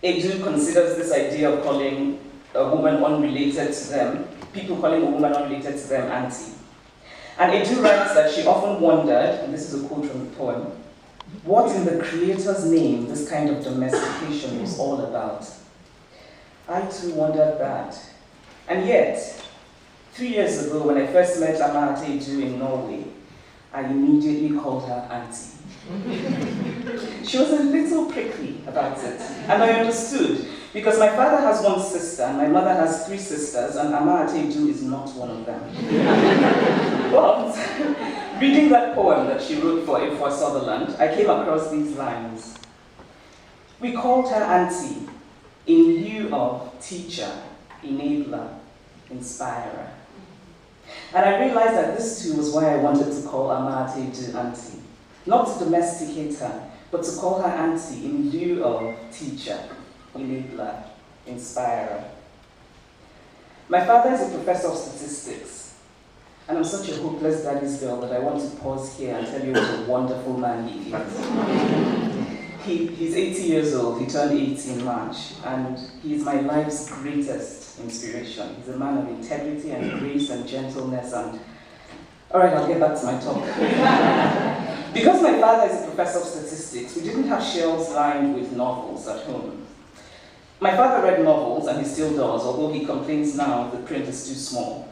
Edu considers this idea of calling a woman unrelated to them, people calling a woman unrelated to them, auntie. And Edu writes that she often wondered, and this is a quote from the poem, what in the Creator's name this kind of domestication was all about. I too wondered that. And yet, 3 years ago, when I first met Amate Edu in Norway, I immediately called her auntie. She was a little prickly about it, and I understood, because my father has one sister, and my mother has 3 sisters, and Amate Edu is not one of them. But, reading that poem that she wrote for A4 Sutherland, I came across these lines. We called her auntie in lieu of teacher, enabler, inspirer. And I realized that this too was why I wanted to call Amate Edu auntie. Not to domesticate her, but to call her auntie in lieu of teacher, enabler, inspirer. My father is a professor of statistics, and I'm such a hopeless daddy's girl that I want to pause here and tell you what a wonderful man he is. He's 80 years old, he turned 80 in March, and he is my life's greatest inspiration. He's a man of integrity and grace and gentleness and... All right, I'll get back to my talk. Because my father is a professor of statistics, we didn't have shelves lined with novels at home. My father read novels, and he still does, although he complains now the print is too small.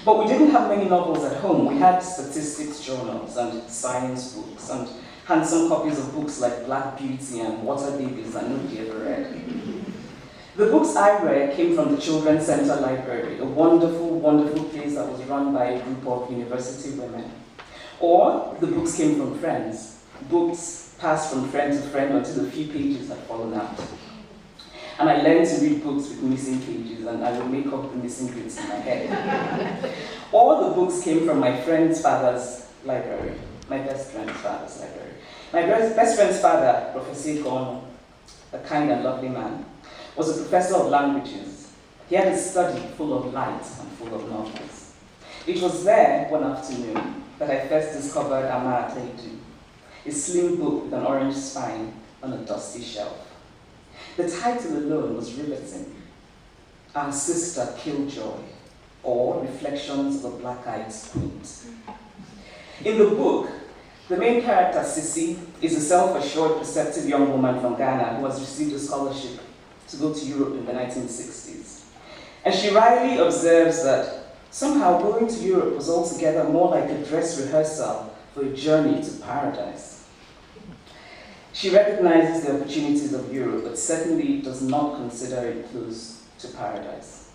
But we didn't have many novels at home. We had statistics journals and science books and handsome copies of books like Black Beauty and Water Babies that nobody ever read. The books I read came from the Children's Center Library, a wonderful, wonderful place that was run by a group of university women. Or the books came from friends, books passed from friend to friend until a few pages had fallen out. And I learned to read books with missing pages, and I would make up the missing bits in my head. Or the books came from my friend's father's library, my best friend's father's library. My best friend's father, Professor Gono, a kind and lovely man, was a professor of languages. He had a study full of light and full of novels. It was there one afternoon that I first discovered Amate Edu, a slim book with an orange spine on a dusty shelf. The title alone was riveting. Our Sister Killjoy, or Reflections of a Black-Eyed Squint. In the book, the main character, Sissy, is a self-assured, perceptive young woman from Ghana who has received a scholarship to go to Europe in the 1960s. And she wryly observes that somehow going to Europe was altogether more like a dress rehearsal for a journey to paradise. She recognizes the opportunities of Europe, but certainly does not consider it close to paradise.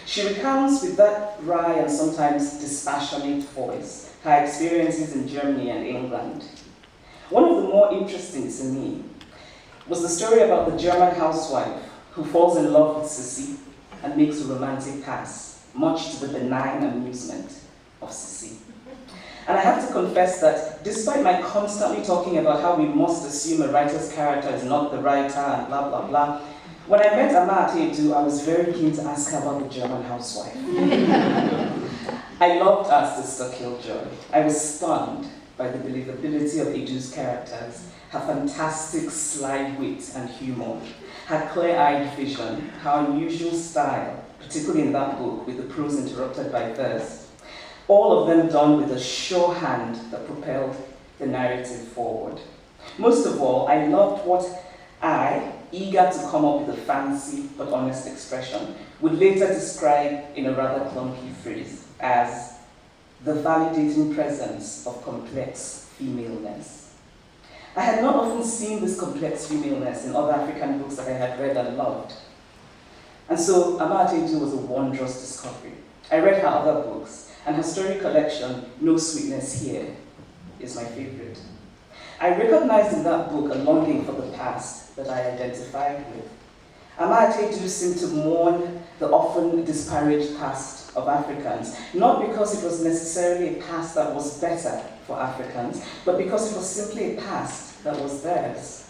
She recounts with that wry and sometimes dispassionate voice her experiences in Germany and England. One of the more interesting to me was the story about the German housewife who falls in love with Sissy and makes a romantic pass, much to the benign amusement of Sissy. And I have to confess that despite my constantly talking about how we must assume a writer's character is not the writer and blah, blah, blah, when I met Amate Edu, I was very keen to ask her about the German housewife. I loved Our Sister Killjoy. I was stunned by the believability of Edu's characters, her fantastic sly wit and humor, her clear-eyed vision, her unusual style, particularly in that book with the prose interrupted by verse. All of them done with a sure hand that propelled the narrative forward. Most of all, I loved what I, eager to come up with a fancy but honest expression, would later describe in a rather clunky phrase as the validating presence of complex femaleness. I had not often seen this complex femaleness in other African books that I had read and loved. And so Amate Edu was a wondrous discovery. I read her other books, and her story collection, No Sweetness Here, is my favorite. I recognized in that book a longing for the past that I identified with. Amate Edu seemed to mourn the often disparaged past of Africans, not because it was necessarily a past that was better for Africans, but because it was simply a past that was theirs.